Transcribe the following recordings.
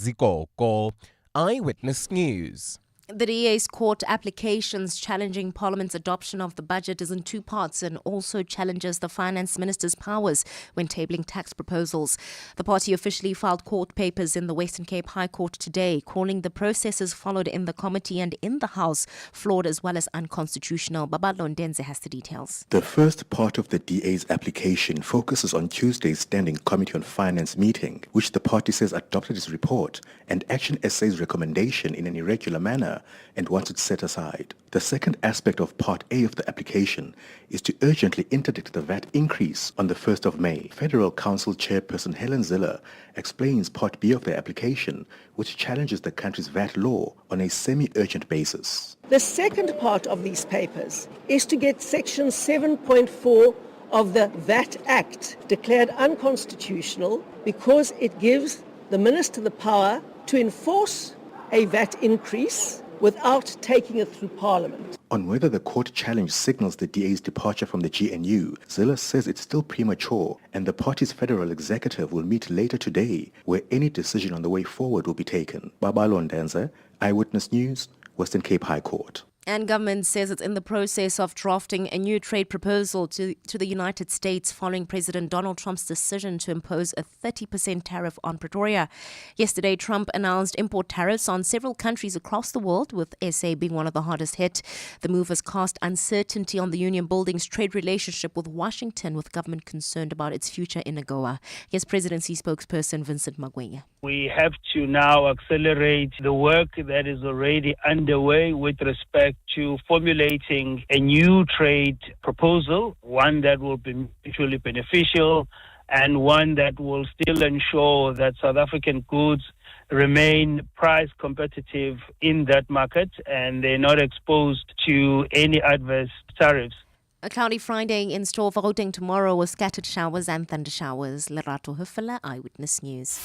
Zikoko, Eyewitness News. The DA's court applications challenging Parliament's adoption of the budget is in two parts and also challenges the Finance Minister's powers when tabling tax proposals. The party officially filed court papers in the Western Cape High Court today, calling the processes followed in the committee and in the House flawed as well as unconstitutional. Babalo Ndenze has the details. The first part of the DA's application focuses on Tuesday's Standing Committee on Finance meeting, which the party says adopted its report and Action SA's recommendation in an irregular manner and wants it set aside. The second aspect of Part A of the application is to urgently interdict the VAT increase on the 1st of May. Federal Council Chairperson Helen Ziller explains Part B of the application, which challenges the country's VAT law on a semi-urgent basis. The second part of these papers is to get Section 7.4 of the VAT Act declared unconstitutional because it gives the Minister the power to enforce a VAT increase without taking it through Parliament. On whether the court challenge signals the DA's departure from the GNU, Ziller says it's still premature and the party's federal executive will meet later today where any decision on the way forward will be taken. Babalo Ndenze, Eyewitness News, Western Cape High Court. And government says it's in the process of drafting a new trade proposal to the United States following President Donald Trump's decision to impose a 30% tariff on Pretoria. Yesterday, Trump announced import tariffs on several countries across the world, with SA being one of the hardest hit. The move has cast uncertainty on the union building's trade relationship with Washington, with government concerned about its future in AGOA. Yes, Presidency spokesperson Vincent Magwenya. We have to now accelerate the work that is already underway with respect to formulating a new trade proposal, one that will be mutually beneficial and one that will still ensure that South African goods remain price competitive in that market and they're not exposed to any adverse tariffs. A cloudy Friday in store for Gauteng tomorrow with scattered showers and thunder showers. Lerato Hufela, Eyewitness News.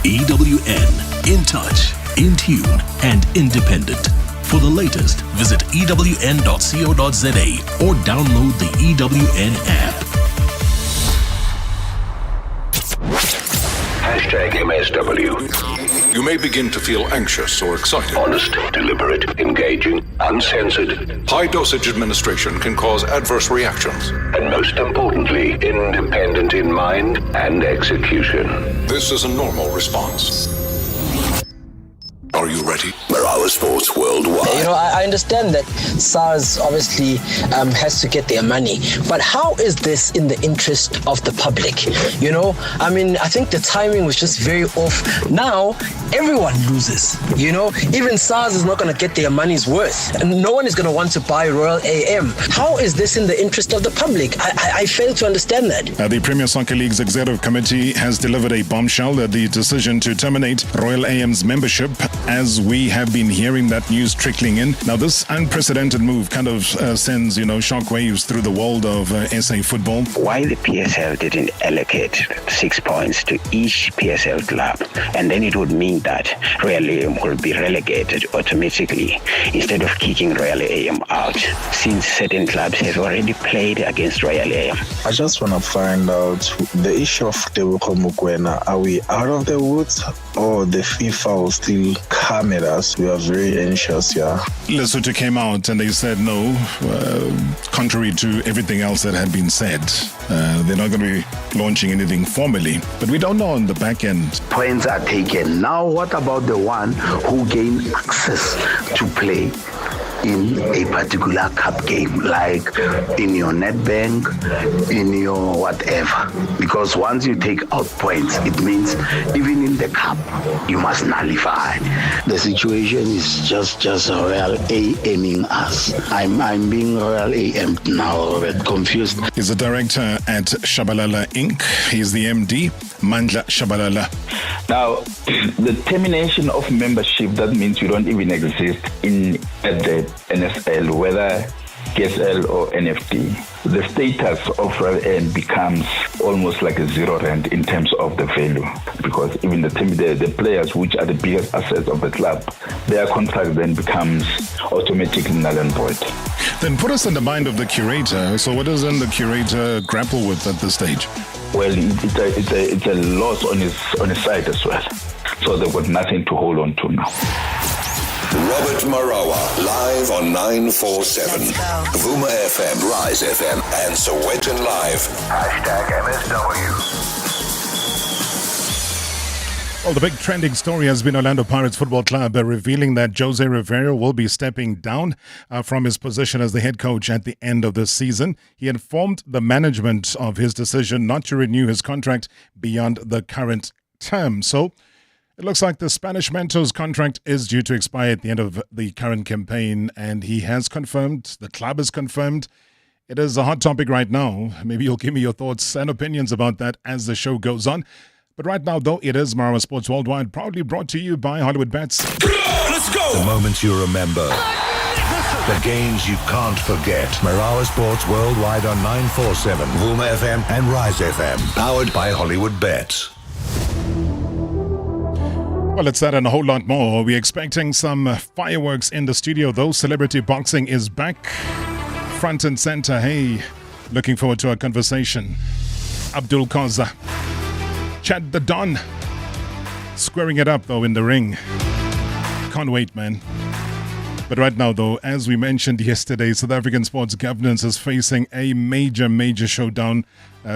EWN, in touch, in tune, and independent. For the latest, visit ewn.co.za or download the EWN app. #MSW. You may begin to feel anxious or excited. Honest, deliberate, engaging, uncensored. High dosage administration can cause adverse reactions. And most importantly, independent in mind and execution. This is a normal response. Are you ready? Marawa Sports Worldwide. I understand that SARS obviously has to get their money, but how is this in the interest of the public? I think the timing was just very off. Now, everyone loses, Even SARS is not going to get their money's worth. And no one is going to want to buy Royal AM. How is this in the interest of the public? I fail to understand that. The Premier Soccer League's Executive Committee has delivered a bombshell that the decision to terminate Royal AM's membership, as we have been hearing that news trickling in. Now, this unprecedented move kind of sends, shockwaves through the world of SA football. Why the PSL didn't allocate 6 points to each PSL club, and then it would mean that Royal AM will be relegated automatically instead of kicking Royal AM out, since certain clubs have already played against Royal AM. I just want to find out the issue of Tebogo Mokoena. Are we out of the woods, or the FIFA will still come at us? We are very anxious, Lesotho came out and they said no, contrary to everything else that had been said. They're not going to be launching anything formally, but we don't know on the back end. Points are taken. Now what about the one who gained access to play in a particular cup game, like in your Netbank, in your whatever? Because once you take out points, it means even in the cup, you must nullify. The situation is just Royal AMing us. I'm being Royal AM now, but confused. He's the director at Shabalala Inc. He's the MD, Mandla Shabalala. Now, the termination of membership, that means you don't even exist at the NSL, whether KSL or NFT. The status of Royal AM becomes almost like a zero rand in terms of the value, because even the players, which are the biggest assets of the club, their contract then becomes automatically null and void. Then put us in the mind of the curator. So what does then the curator grapple with at this stage? Well, it's a loss on his side as well. So they've got nothing to hold on to now. Robert Marawa, live on 947. Vuma FM, Rise FM, and Sowetan Live. #MSW. Well, the big trending story has been Orlando Pirates Football Club revealing that Jose Rivera will be stepping down from his position as the head coach at the end of this season. He informed the management of his decision not to renew his contract beyond the current term. So it looks like the Spanish mentor's contract is due to expire at the end of the current campaign, and he has confirmed, the club has confirmed. It is a hot topic right now. Maybe you'll give me your thoughts and opinions about that as the show goes on. But right now, though, it is Marawa Sports Worldwide, proudly brought to you by Hollywood Bets. Let's go! The moments you remember. The games you can't forget. Marawa Sports Worldwide on 947, Vuma FM and Rise FM. Powered by Hollywood Bets. Well, it's that and a whole lot more. We're expecting some fireworks in the studio, though. Celebrity boxing is back front and center. Hey, looking forward to our conversation. Abdul Khoza, Chad the Don, squaring it up, though, in the ring. Can't wait, man. But right now, though, as we mentioned yesterday, South African sports governance is facing a major showdown,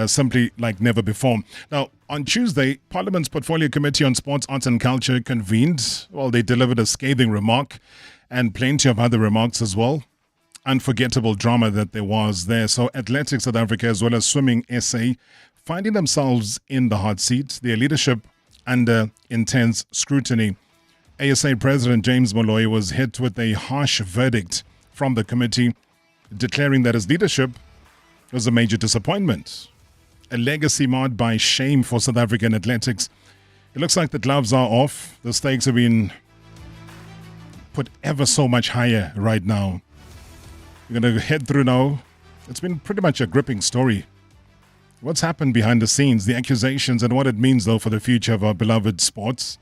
simply like never before. Now, on Tuesday, Parliament's Portfolio Committee on Sports, Arts and Culture convened. Well, they delivered a scathing remark and plenty of other remarks as well. Unforgettable drama that there was there. So Athletics South Africa as well as Swimming SA finding themselves in the hot seat, their leadership under intense scrutiny. ASA President James Molloy was hit with a harsh verdict from the committee, declaring that his leadership was a major disappointment. A legacy marred by shame for South African athletics. It looks like the gloves are off. The stakes have been put ever so much higher right now. We're going to head through now. It's been pretty much a gripping story. What's happened behind the scenes, the accusations, and what it means, though, for the future of our beloved sports.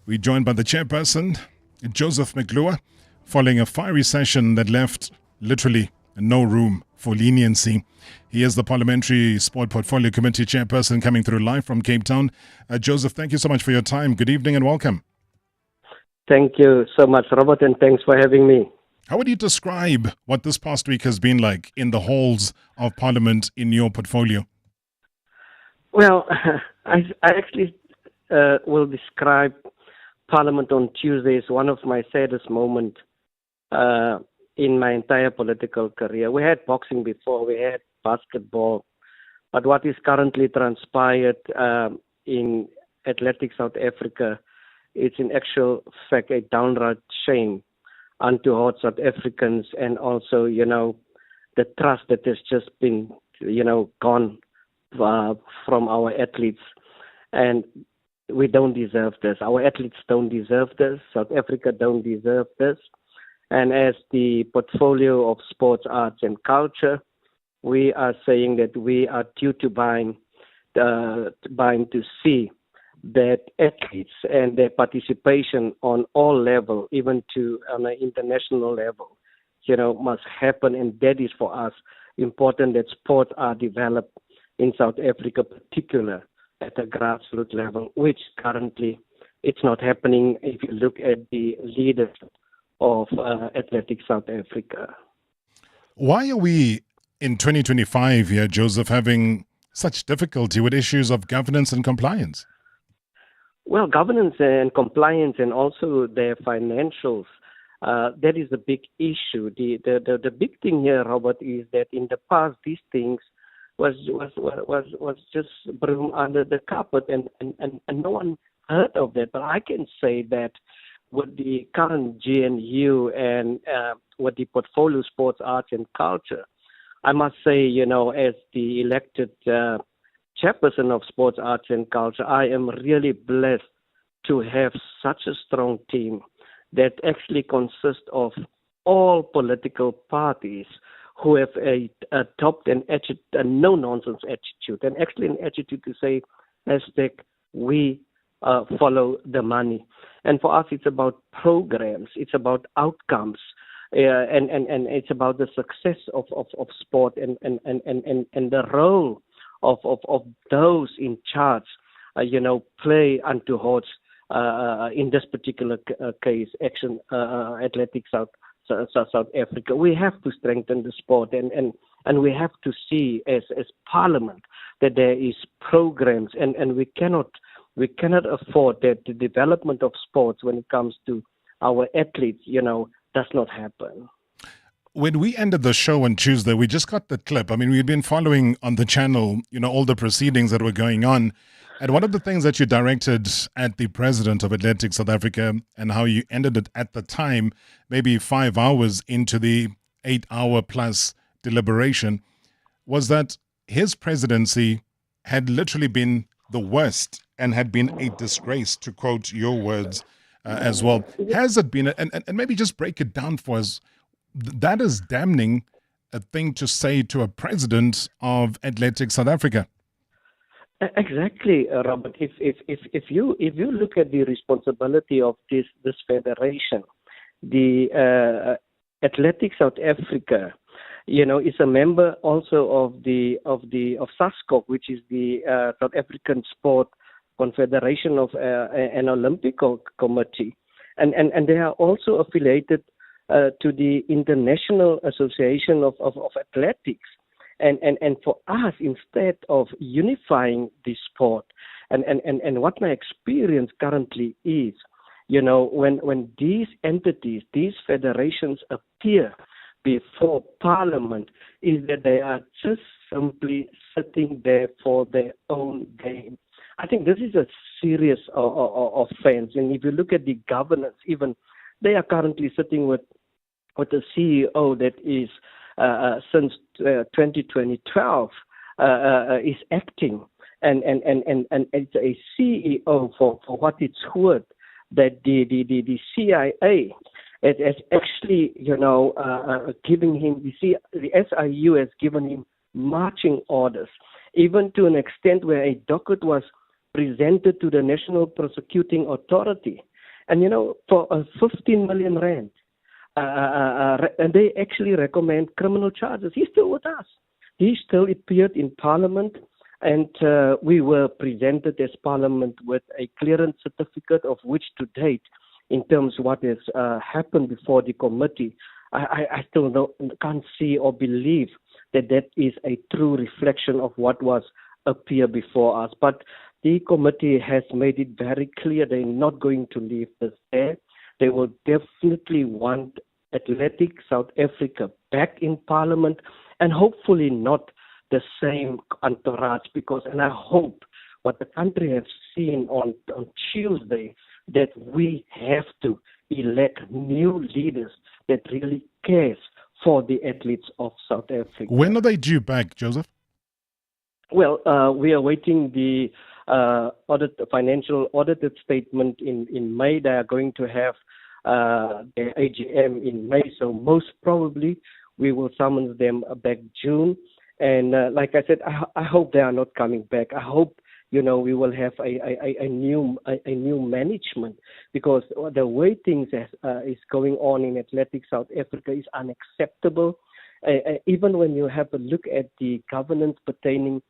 We're joined by the chairperson, Joseph McClure, following a fiery session that left literally no room for leniency. He is the Parliamentary Sport Portfolio Committee chairperson coming through live from Cape Town. Joseph, thank you so much for your time. Good evening and welcome. Thank you so much, Robert, and thanks for having me. How would you describe what this past week has been like in the halls of Parliament in your portfolio? Well, I actually will describe Parliament on Tuesday as one of my saddest moments in my entire political career. We had boxing before, we had basketball, but what is currently transpired in Athletics South Africa, it's in actual fact a downright shame unto all South Africans, and also, the trust that has just been, gone from our athletes. And we don't deserve this. Our athletes don't deserve this. South Africa don't deserve this. And as the portfolio of sports, arts and culture, we are saying that we are due to bind to see that athletes and their participation on all levels, even on an international level, must happen. And that is for us important that sports are developed in South Africa, particularly at a grassroots level, which currently it's not happening if you look at the leaders of Athletics South Africa. Why are we in 2025 here, Joseph, having such difficulty with issues of governance and compliance? Well, governance and compliance and also their financials, that is a big issue. The big thing here, Robert, is that in the past these things was just brushed under the carpet and no one heard of that. But I can say that with the current GNU and with the portfolio sports, arts and culture, I must say, as the elected chairperson of sports, arts and culture, I am really blessed to have such a strong team that actually consists of all political parties who have adopted a no-nonsense attitude, and actually an attitude to say, we follow the money. And for us, it's about programs, it's about outcomes, and it's about the success of sport and the role of those in charge, play unto in this particular case, Action Athletics South Africa. We have to strengthen the sport, and we have to see as Parliament that there is programs, and we cannot afford that the development of sports when it comes to our athletes, does not happen. When we ended the show on Tuesday, we just got the clip. I mean, we've been following on the channel, all the proceedings that were going on. And one of the things that you directed at the president of Athletics South Africa and how you ended it at the time, maybe 5 hours into the 8-hour plus deliberation, was that his presidency had literally been the worst and had been a disgrace, to quote your words as well. Has it been, and maybe just break it down for us, that is damning a thing to say to a president of Athletics South Africa. Exactly, Robert. If you look at the responsibility of this federation, the Athletics South Africa, is a member also of SASCOC, which is the South African Sport Confederation of an Olympic Committee, and they are also affiliated to the International Association of Athletics. And for us, instead of unifying the sport, and what my experience currently is, when these entities, these federations appear before Parliament, is that they are just simply sitting there for their own game. I think this is a serious offense. And if you look at the governance, even they are currently sitting with a CEO that is since 2012 is acting, and it's a CEO for what it's worth, that the CIA has actually giving him, the SIU has given him marching orders, even to an extent where a docket was presented to the National Prosecuting Authority, and for 15 million rand. And they actually recommend criminal charges. He's still with us. He still appeared in Parliament, and we were presented as Parliament with a clearance certificate, of which to date, in terms of what has happened before the committee, I still can't see or believe that is a true reflection of what was appear before us. But the committee has made it very clear they're not going to leave this there. They will definitely want Athletics South Africa back in Parliament, and hopefully not the same entourage, and I hope what the country has seen on Tuesday, that we have to elect new leaders that really cares for the athletes of South Africa. When are they due back, Joseph? Well, we are waiting the financial audited statement in May. They are going to have their AGM in May, so most probably we will summon them back June. And like I said, I hope they are not coming back. I hope we will have a new management, because the way things is going on in Athletics South Africa is unacceptable. Even when you have a look at the governance pertaining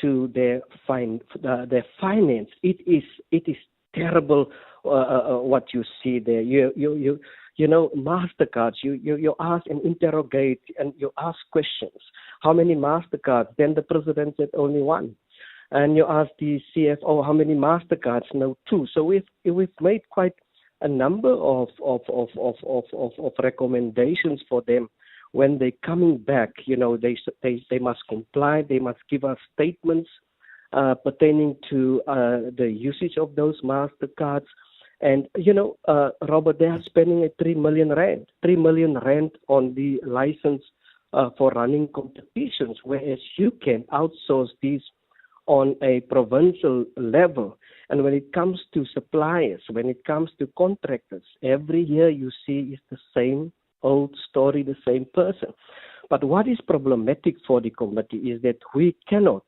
to their finance, it is terrible. What you see there, Mastercards, you ask and interrogate and you ask questions. How many Mastercards? Then the president said only one. And you ask the CFO, how many Mastercards? No, two. So we've made quite a number of recommendations for them. When they're coming back, they must comply. They must give us statements pertaining to the usage of those Mastercards. And, Robert, they are spending 3 million rand on the license for running competitions, whereas you can outsource these on a provincial level. And when it comes to suppliers, when it comes to contractors, every year you see is the same old story, the same person. But what is problematic for the committee is that we cannot,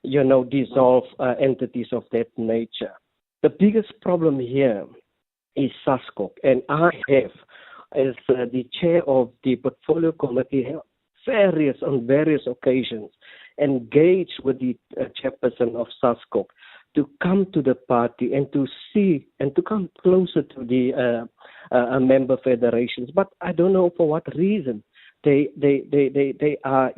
dissolve entities of that nature. The biggest problem here is SASCOC, and I have, as the chair of the portfolio committee, on various occasions, engaged with the chairperson of SASCOC to come to the party and to see and to come closer to the member federations. But I don't know for what reason they are,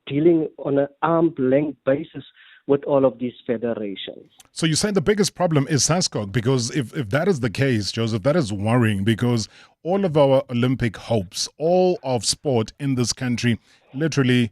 dealing on an arm's length basis with all of these federations. So you say the biggest problem is SASCOC, because if that is the case, Joseph, that is worrying, because all of our Olympic hopes, all of sport in this country literally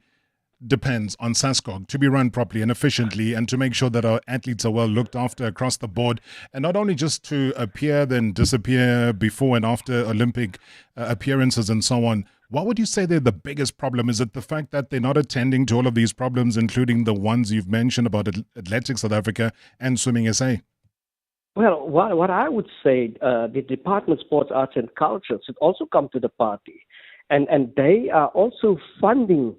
depends on SASCOC to be run properly and efficiently, and to make sure that our athletes are well looked after across the board, and not only just to appear then disappear before and after Olympic appearances and so on. What would you say they're the biggest problem? Is it the fact that they're not attending to all of these problems, including the ones you've mentioned about Athletics South Africa and Swimming SA? Well, what I would say, the Department of Sports, Arts and Culture should also come to the party. And they are also funding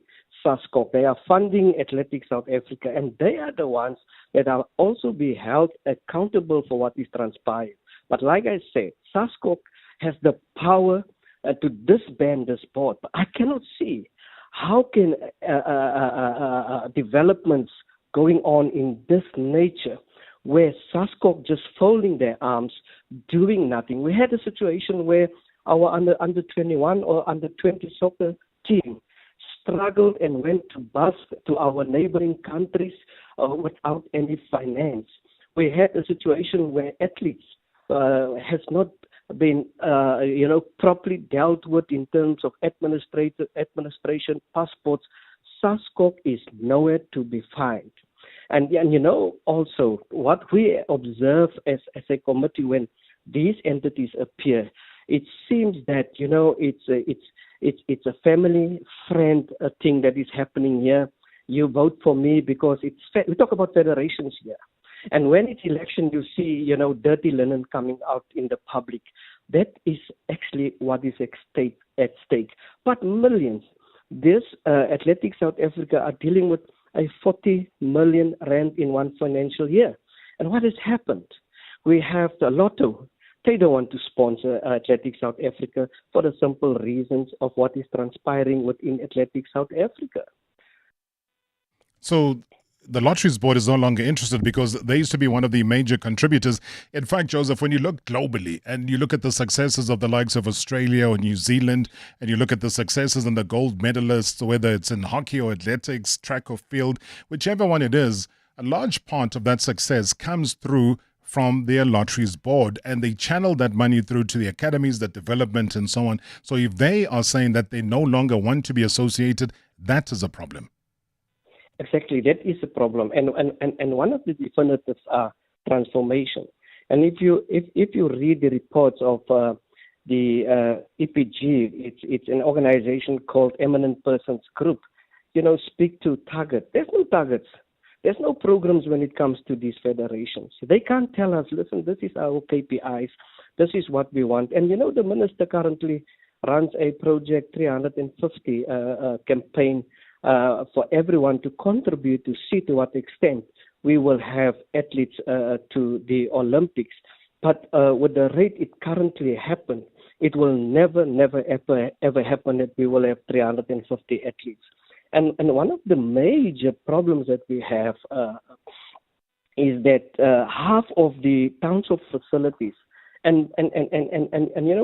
SASCOC. They are funding Athletics South Africa. And they are the ones that are also be held accountable for what is transpired. But like I said, SASCOC has the power to disband the sport. But I cannot see how can developments going on in this nature where SASCOC just folding their arms, doing nothing. We had a situation where our under 21 or under 20 soccer team struggled and went to bust to our neighboring countries without any finance. We had a situation where athletes has not been properly dealt with in terms of administration, passports. SASCOC is nowhere to be found. And also what we observe as a committee when these entities appear, it seems that it's a family friend thing that is happening here. You vote for me because we talk about federations here. And when it's election, you see, dirty linen coming out in the public. That is actually what is at stake. But millions. This Athletics South Africa are dealing with a 40 million rand in one financial year. And what has happened? We have the Lotto. They don't want to sponsor Athletics South Africa for the simple reasons of what is transpiring within Athletics South Africa. So the Lotteries Board is no longer interested because they used to be one of the major contributors. In fact, Joseph, when you look globally and you look at the successes of the likes of Australia or New Zealand, and you look at the successes and the gold medalists, whether it's in hockey or athletics, track or field, whichever one it is, a large part of that success comes through from their Lotteries Board, and they channel that money through to the academies, the development and so on. So if they are saying that they no longer want to be associated, that is a problem. Exactly, that is a problem, and one of the definitives are transformation. And if you read the reports of the EPG, it's an organization called Eminent Persons Group. Speak to target. There's no targets. There's no programs when it comes to these federations. They can't tell us, listen, this is our KPIs. This is what we want. And the minister currently runs a project 350 campaign for everyone to contribute to see to what extent we will have athletes to the Olympics. But with the rate it currently happens, it will never, ever happen that we will have 350 athletes. And one of the major problems that we have is that half of the township facilities and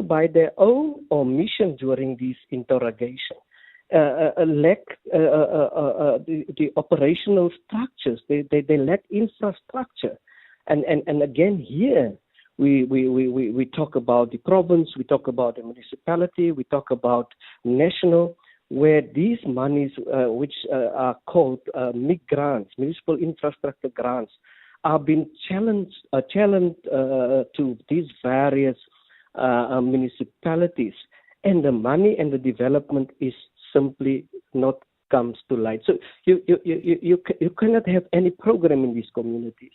by their own omission during these interrogation, lack the operational structures. They lack infrastructure, and again here we talk about the province, we talk about the municipality, we talk about national, where these monies, which are called MIG grants, municipal infrastructure grants, are being challenged to these various municipalities, and the money and the development is simply not comes to light. So you cannot have any program in these communities.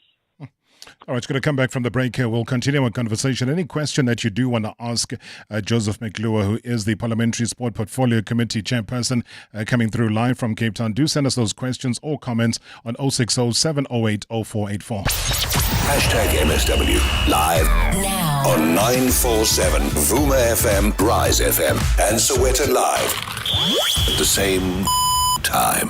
All right, it's going to come back from the break here. We'll continue our conversation. Any question that you do want to ask Joseph McClure, who is the Parliamentary Sport Portfolio Committee Chairperson, coming through live from Cape Town, do send us those questions or comments on 060 708 0484. #MSW live now on 947 Vuma FM, Rise FM, and Soweto Live at the same time.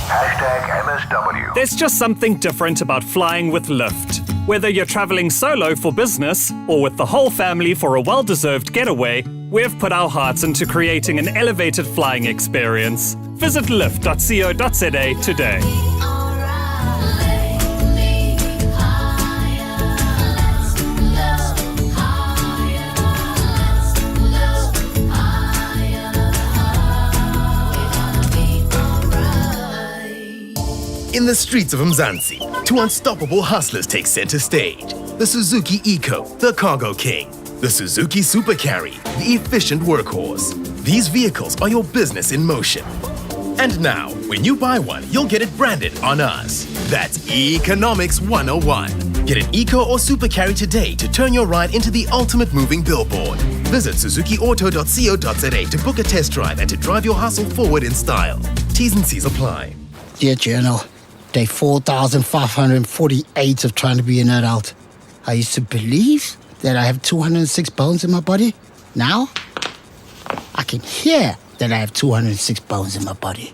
#MSW. There's just something different about flying with Lyft. Whether you're traveling solo for business or with the whole family for a well-deserved getaway, we've put our hearts into creating an elevated flying experience. Visit lyft.co.za today. In the streets of Mzansi, two unstoppable hustlers take center stage. The Suzuki Eco, the cargo king. The Suzuki Super Carry, the efficient workhorse. These vehicles are your business in motion. And now, when you buy one, you'll get it branded on us. That's Economics 101. Get an Eco or Super Carry today to turn your ride into the ultimate moving billboard. Visit suzukiauto.co.za to book a test drive and to drive your hustle forward in style. T's and C's apply. Dear Journal, day 4,548 of trying to be an adult. I used to believe that I have 206 bones in my body. Now, I can hear that I have 206 bones in my body.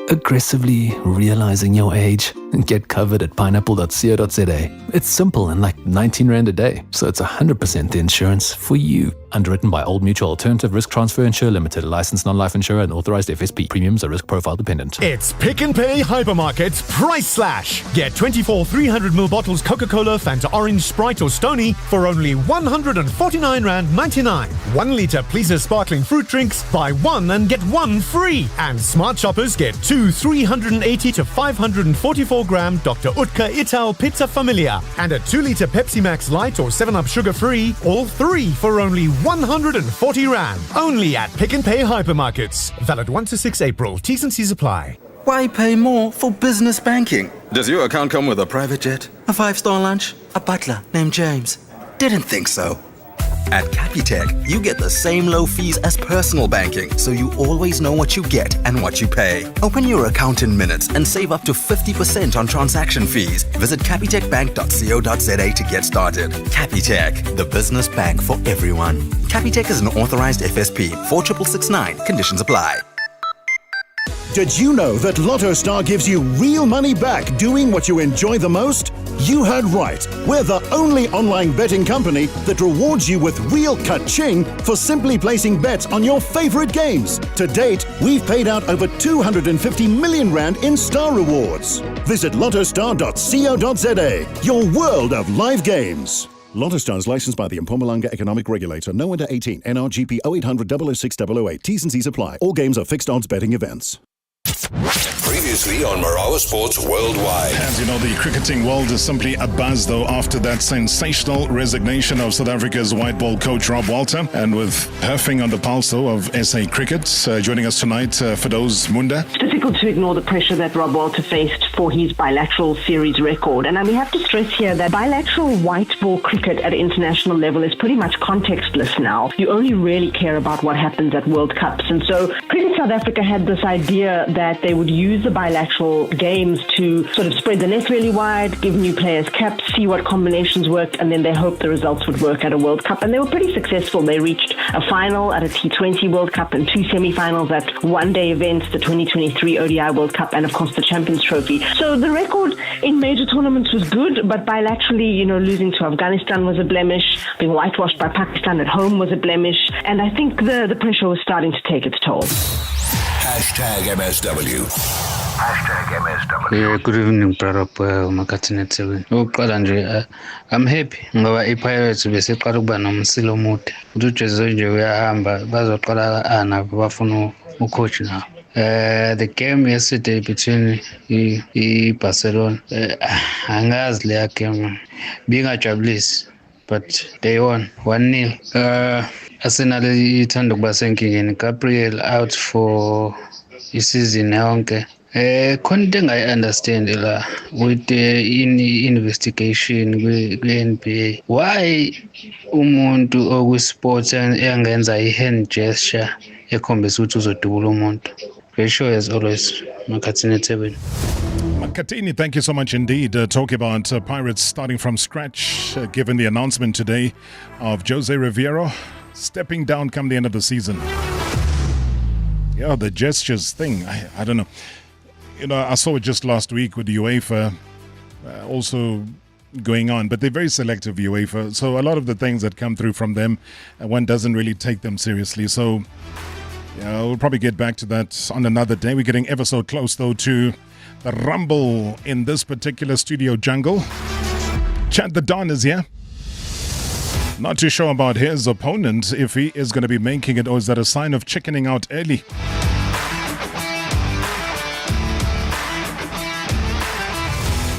Aggressively realizing your age? Get covered at pineapple.co.za. It's simple and like 19 Rand a day, so it's 100% the insurance for you. Underwritten by Old Mutual Alternative Risk Transfer Insurer Limited, a licensed non-life insurer and authorized FSP. Premiums are risk profile dependent. It's Pick n Pay Hypermarket's Price Slash. Get 24 300ml bottles Coca-Cola, Fanta Orange, Sprite or Stoney for only 149 Rand 99. 1 litre Pleaser Sparkling Fruit Drinks, buy one and get one free. And smart shoppers get 2 380 to 544 gram Dr. Utka Ital Pizza Familia and a 2 litre Pepsi Max Light or 7-Up Sugar Free, all three for only 140 Rand. Only at Pick n Pay Hypermarkets. Valid 1 to 6 April. T's and C's apply. Why pay more for business banking? Does your account come with a private jet, a 5-star lunch, a butler named James? Didn't think so. At Capitec, you get the same low fees as personal banking, so you always know what you get and what you pay. Open your account in minutes and save up to 50% on transaction fees. Visit capitecbank.co.za to get started. Capitec, the business bank for everyone. Capitec is an authorized FSP. 46669. Conditions apply. Did you know that Lotto Star gives you real money back doing what you enjoy the most? You heard right. We're the only online betting company that rewards you with real ka-ching for simply placing bets on your favorite games. To date, we've paid out over 250 million Rand in star rewards. Visit lottostar.co.za, your world of live games. Lotto Star is licensed by the Mpumalanga Economic Regulator. No under 18. NRGP 0800 006 008. T's and C's apply. All games are fixed odds betting events. Previously on Marawa Sports Worldwide. As you know, the cricketing world is simply abuzz, though, after that sensational resignation of South Africa's white ball coach Rob Walter. And with her finger on the pulse, though, of SA cricket, joining us tonight, Fidoz Munda. It's difficult to ignore the pressure that Rob Walter faced for his bilateral series record. And we have to stress here that bilateral white ball cricket at international level is pretty much contextless now. You only really care about what happens at World Cups. And so Cricket South Africa had this idea that they would use the bilateral games to sort of spread the net really wide, give new players caps, see what combinations worked, and then they hoped the results would work at a World Cup. And they were pretty successful. They reached a final at a T20 World Cup and 2 semi-finals at one-day events, the 2023 ODI World Cup and, of course, the Champions Trophy. So the record in major tournaments was good, but bilaterally, losing to Afghanistan was a blemish. Being whitewashed by Pakistan at home was a blemish. And I think the pressure was starting to take its toll. #MSW. Yeah, good evening, brother. Oqala nje I'm happy ngoba iPirates bese qala ukuba nomsilo omude. uJesu nje uyahamba bazoqala nabo bafuna ucoach now. The game yesterday between Barcelona, angazi leya game bingajabulisi, but they won 1-0. Arsenal ithanda ukuba senkingeni. Gabriel out for isizini yonke. Khona into engayi-understand la with the investigation kwi-NBA. Why umuntu okwi-sports engenza i-hand gesture ekhombisa ukuthi uzodubula umuntu? Very sure as always, Makhathini Tebeni. Makhathini, thank you so much indeed. Talking about Pirates starting from scratch, given the announcement today of Jose Riviero stepping down come the end of the season. Yeah, the gestures thing, I don't know. I saw it just last week with the UEFA also going on, but they're very selective, UEFA. So a lot of the things that come through from them, one doesn't really take them seriously. So we'll probably get back to that on another day. We're getting ever so close, though, to the rumble in this particular studio jungle. Chad the Don is here. Not too sure about his opponent, if he is going to be making it, or is that a sign of chickening out early?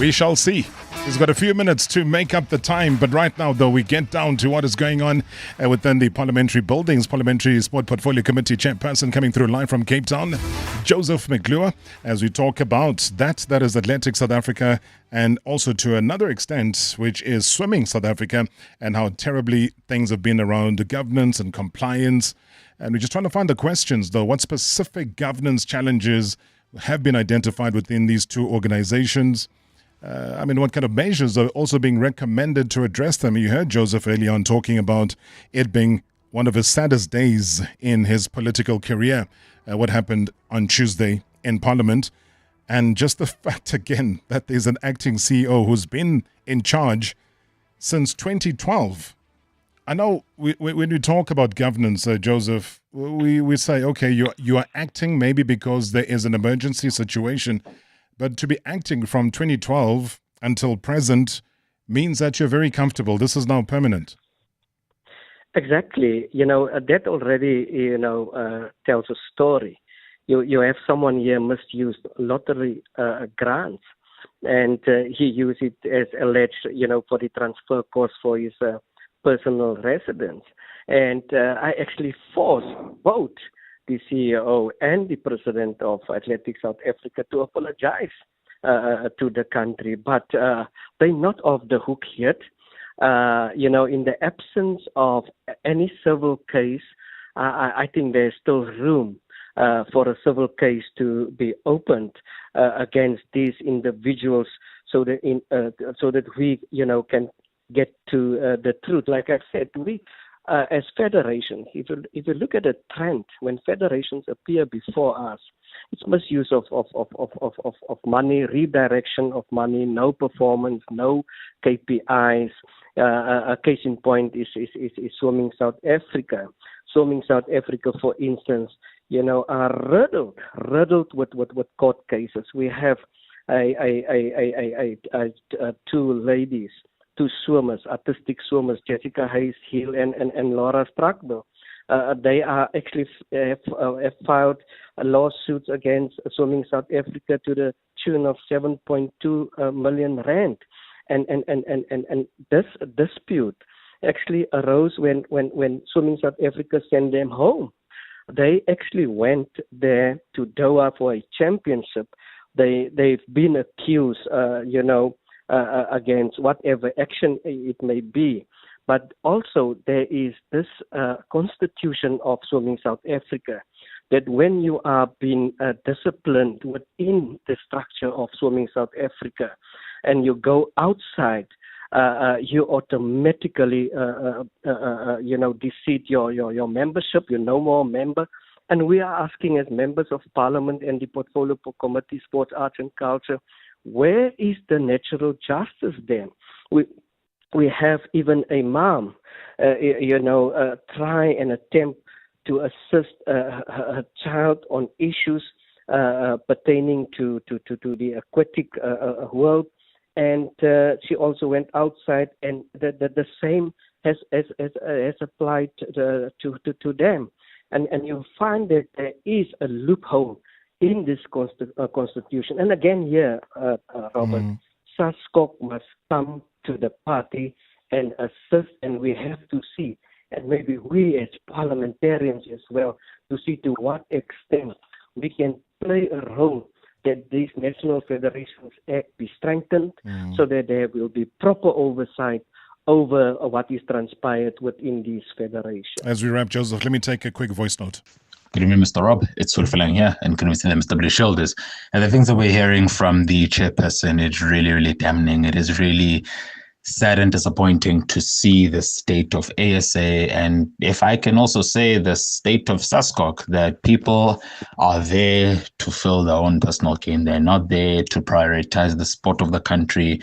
We shall see. He's got a few minutes to make up the time, but right now, though, we get down to what is going on within the parliamentary buildings. Parliamentary Sport Portfolio Committee Chairperson coming through live from Cape Town, Joseph McClure, as we talk about that is Athletics South Africa, and also to another extent, which is Swimming South Africa, and how terribly things have been around the governance and compliance. And we're just trying to find the questions, though. What specific governance challenges have been identified within these two organizations? What kind of measures are also being recommended to address them? You heard Joseph earlier on talking about it being one of his saddest days in his political career, what happened on Tuesday in Parliament. And just the fact, again, that there's an acting CEO who's been in charge since 2012. I know when we talk about governance, Joseph, we say, okay, you are acting maybe because there is an emergency situation. But to be acting from 2012 until present means that you're very comfortable. This is now permanent. Exactly. That already, tells a story. You have someone here misused lottery grants, and he used it as alleged, for the transfer cost for his personal residence. And I actually forced both the CEO and the president of Athletics South Africa to apologize to the country, but they're not off the hook yet. In the absence of any civil case, I think there's still room for a civil case to be opened against these individuals, so that we, can get to the truth. Like I said, we. As federations, if you look at the trend, when federations appear before us, it's misuse of money, redirection of money, no performance, no KPIs. A case in point is Swimming South Africa. Swimming South Africa, for instance, are riddled with court cases. We have two ladies, two swimmers, artistic swimmers, Jessica Hayes Hill and Laura Strackbill. They are actually have filed lawsuits against Swimming South Africa to the tune of 7.2 million rand. And this dispute actually arose when Swimming South Africa sent them home. They actually went there to Doha for a championship. They've been accused, against whatever action it may be. But also there is this constitution of Swimming South Africa, that when you are being disciplined within the structure of Swimming South Africa and you go outside, you automatically, defeat your membership. You're no more a member. And we are asking, as members of Parliament and the Portfolio Committee, Sports, Arts and Culture, where is the natural justice then? We have even a mom, try and attempt to assist her child on issues pertaining to the aquatic world, and she also went outside, and the same has applied to them, and you find that there is a loophole in this constitution. And again here, Robert, SASCOC must come to the party and assist, and we have to see, and maybe we as parliamentarians as well, to see to what extent we can play a role that these National Federations Act be strengthened, so that there will be proper oversight over what is transpired within these federations. As we wrap, Joseph, let me take a quick voice note. Good evening, Mr. Rob. It's Sulfilang here, and can we see Mr. Blue Shoulders? And the things that we're hearing from the chairperson is really, really damning. It is really sad and disappointing to see the state of ASA, and if I can also say the state of SASCOC, that people are there to fill their own personal gain. They're not there to prioritize the sport of the country,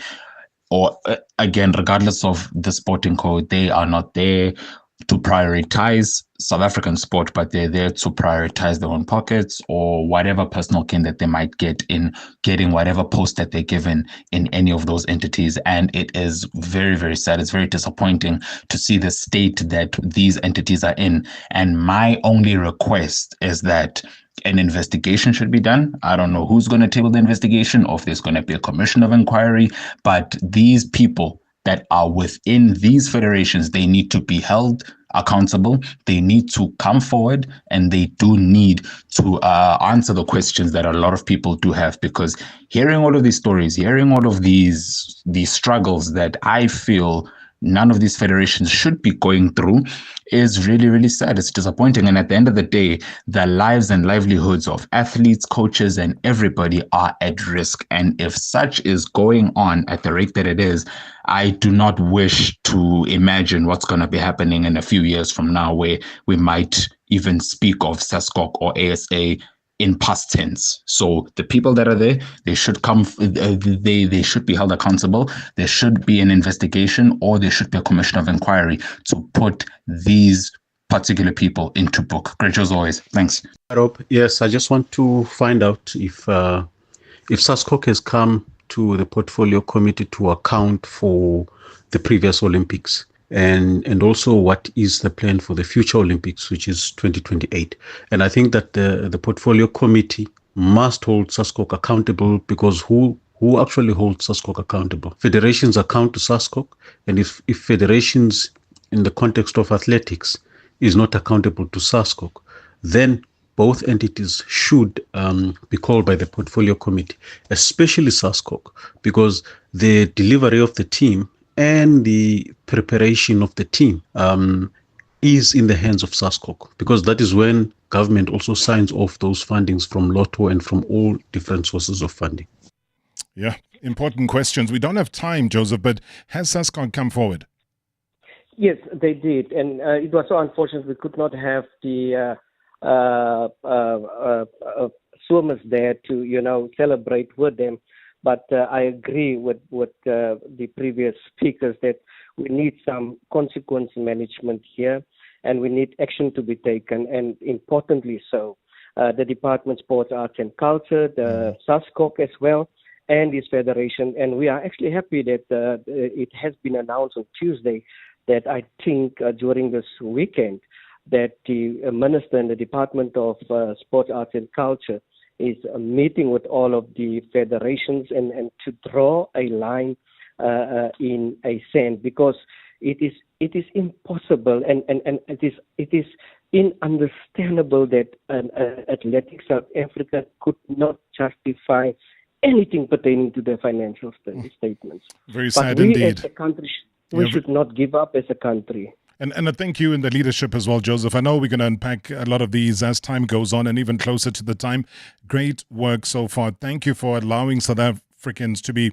or again, regardless of the sporting code, they are not there to prioritize South African sport, but they're there to prioritize their own pockets or whatever personal gain that they might get in getting whatever post that they're given in any of those entities. And it is very, very sad. It's very disappointing to see the state that these entities are in. And my only request is that an investigation should be done. I don't know who's going to table the investigation or if there's going to be a commission of inquiry, but these people that are within these federations, they need to be held accountable. They need to come forward, and they do need to answer the questions that a lot of people do have, because hearing all of these stories, hearing all of these struggles that I feel none of these federations should be going through is really, really sad. It's disappointing. And at the end of the day, the lives and livelihoods of athletes, coaches, and everybody are at risk. And if such is going on at the rate that it is, I do not wish to imagine what's going to be happening in a few years from now, where we might even speak of SASCOC or ASA in past tense. So the people that are there, they should come, they should be held accountable. There should be an investigation, or there should be a commission of inquiry to put these particular people into book. Great as always. Thanks. Rob, yes, I just want to find out if SASCOC has come to the portfolio committee to account for the previous Olympics. And also what is the plan for the future Olympics, which is 2028. And I think that the portfolio committee must hold SASCOC accountable, because who actually holds SASCOC accountable? Federations account to SASCOC, and if federations in the context of athletics is not accountable to SASCOC, then both entities should be called by the portfolio committee, especially SASCOC, because the delivery of the team and the preparation of the team is in the hands of SASCOC, because that is when government also signs off those fundings from Lotto and from all different sources of funding. Yeah, important questions. We don't have time, Joseph, but has SASCOC come forward? Yes, they did. And it was so unfortunate we could not have the swimmers there to, celebrate with them. But I agree with the previous speakers that we need some consequence management here, and we need action to be taken, and importantly so. The Department of Sports, Arts and Culture, the SASCOC as well, and this federation. And we are actually happy that it has been announced on Tuesday that I think during this weekend that the Minister in the Department of Sports, Arts and Culture is meeting with all of the federations and to draw a line in a sand, because it is impossible and it is ununderstandable that Athletics South Africa could not justify anything pertaining to their financial statements. Very sad but we indeed. As a country, we should not give up as a country. And I thank you and the leadership as well, Joseph. I know we're going to unpack a lot of these as time goes on and even closer to the time. Great work so far. Thank you for allowing South Africans to be,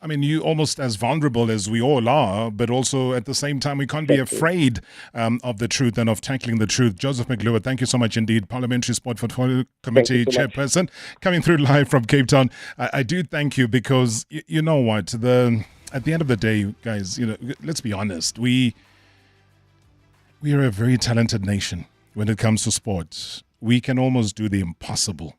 you almost as vulnerable as we all are, but also at the same time, we can't be afraid of the truth and of tackling the truth. Joseph McLuhan, thank you so much indeed. Parliamentary Sport Portfolio Committee Chairperson, coming through live from Cape Town. I do thank you, because you know what? At the end of the day, guys, let's be honest. We are a very talented nation when it comes to sports. We can almost do the impossible.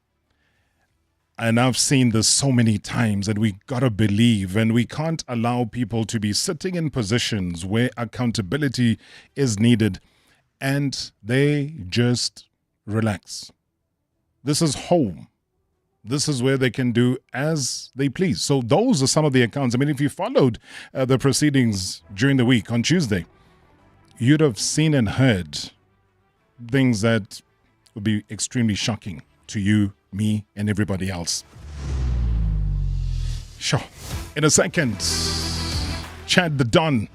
And I've seen this so many times, and we got to believe, and we can't allow people to be sitting in positions where accountability is needed and they just relax. This is home. This is where they can do as they please. So those are some of the accounts. If you followed the proceedings during the week on Tuesday, you'd have seen and heard things that would be extremely shocking to you, me, and everybody else. Sure. In a second, Chad the Don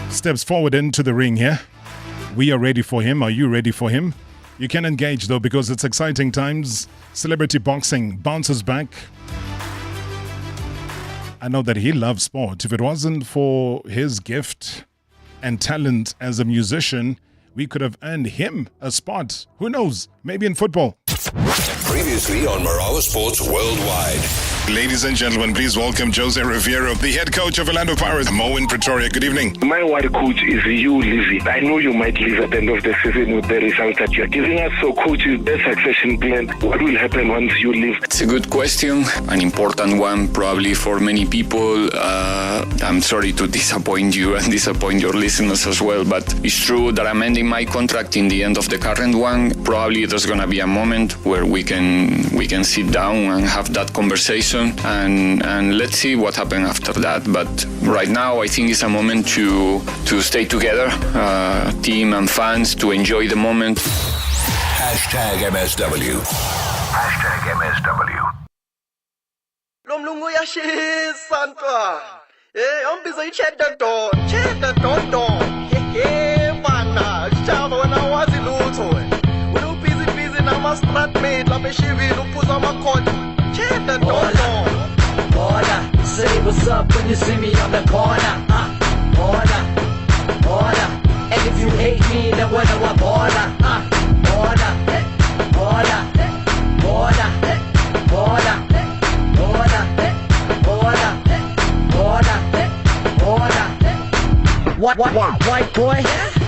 steps forward into the ring here. We are ready for him. Are you ready for him? You can engage, though, because it's exciting times. Celebrity boxing bounces back. I know that he loves sport. If it wasn't for his gift and talent as a musician, we could have earned him a spot. Who knows? Maybe in football. Previously on Marawa Sports Worldwide. Ladies and gentlemen, please welcome Jose Riviero, the head coach of Orlando Pirates. Mo in Pretoria. Good evening. My worry, coach, is you leaving. I know you might leave at the end of the season with the results that you're giving us. So, coach, the succession plan, what will happen once you leave? It's a good question, an important one probably for many people. I'm sorry to disappoint you and disappoint your listeners as well, but it's true that I'm ending my contract in the end of the current one. Probably there's going to be a moment where we can sit down and have that conversation. And let's see what happens after that. But right now, I think it's a moment to stay together, team and fans, to enjoy the moment. #MSW. #MSW. Lo mlungu uyashisa ntwana. Yombiza i-chat the don. Bana, chava wena wazi lutho wena. Busy nama-strat mate, lapha eshivini uphuza amakhona. Chat the don. Order, say what's up when you see me on the corner. Order. And if you hate me, then what do I order? Order. What? White boy?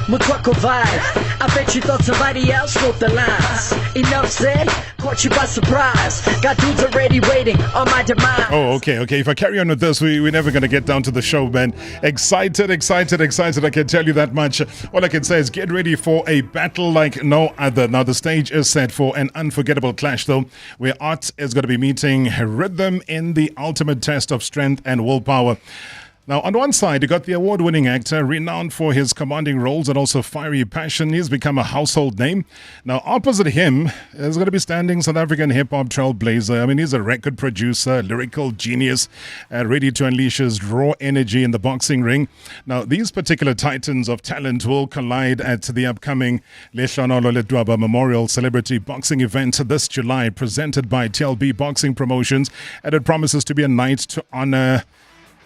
Mutwako vibe. I bet you thought somebody else wrote the lines. Enough said, caught you by surprise. Got dudes already waiting on my demise. Oh, okay. If I carry on with this, we're never going to get down to the show, man. Excited. I can tell you that much. All I can say is get ready for a battle like no other. Now, the stage is set for an unforgettable clash, though, where art is going to be meeting rhythm in the ultimate test of strength and willpower. Now, on one side, you got the award-winning actor, renowned for his commanding roles and also fiery passion. He's become a household name. Now, opposite him is going to be standing South African hip-hop trailblazer. I mean, he's a record producer, lyrical genius, ready to unleash his raw energy in the boxing ring. Now, these particular titans of talent will collide at the upcoming Lehlonolo Ledwaba Memorial Celebrity Boxing event this July, presented by TLB Boxing Promotions, and it promises to be a night to honor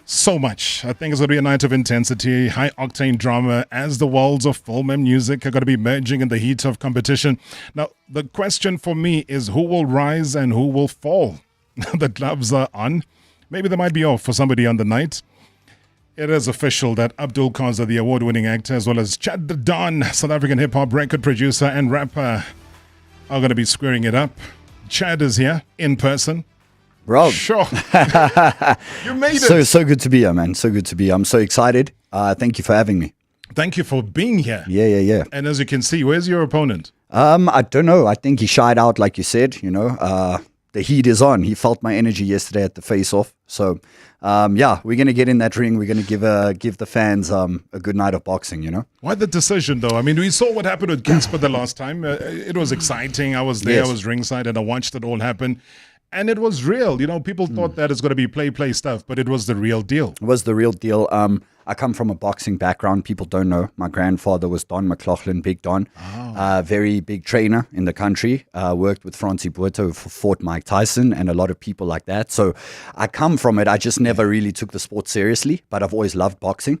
so much. I think it's going to be a night of intensity, high-octane drama, as the worlds of film and music are going to be merging in the heat of competition. Now, the question for me is who will rise and who will fall? The gloves are on. Maybe they might be off for somebody on the night. It is official that Abdul Khoza, the award-winning actor, as well as Chad the Don, South African hip-hop record producer and rapper, are going to be squaring it up. Chad is here in person. Bro. Sure. You made it. So good to be here, man. So good to be here. I'm so excited. Thank you for having me. Thank you for being here. Yeah. And as you can see, where's your opponent? I don't know. I think he shied out, like you said, the heat is on. He felt my energy yesterday at the face-off. So, we're going to get in that ring. We're going to give the fans a good night of boxing, Why the decision, though? I mean, we saw what happened with Casper the last time. It was exciting. I was there. Yes. I was ringside, and I watched it all happen. And it was real. People thought that it's going to be play stuff, but it was the real deal. It was the real deal. I come from a boxing background. People don't know. My grandfather was Don McLaughlin, Big Don. Very big trainer in the country. Worked with Francie Buerto, who fought Mike Tyson, and a lot of people like that. So I come from it. I just never really took the sport seriously, but I've always loved boxing.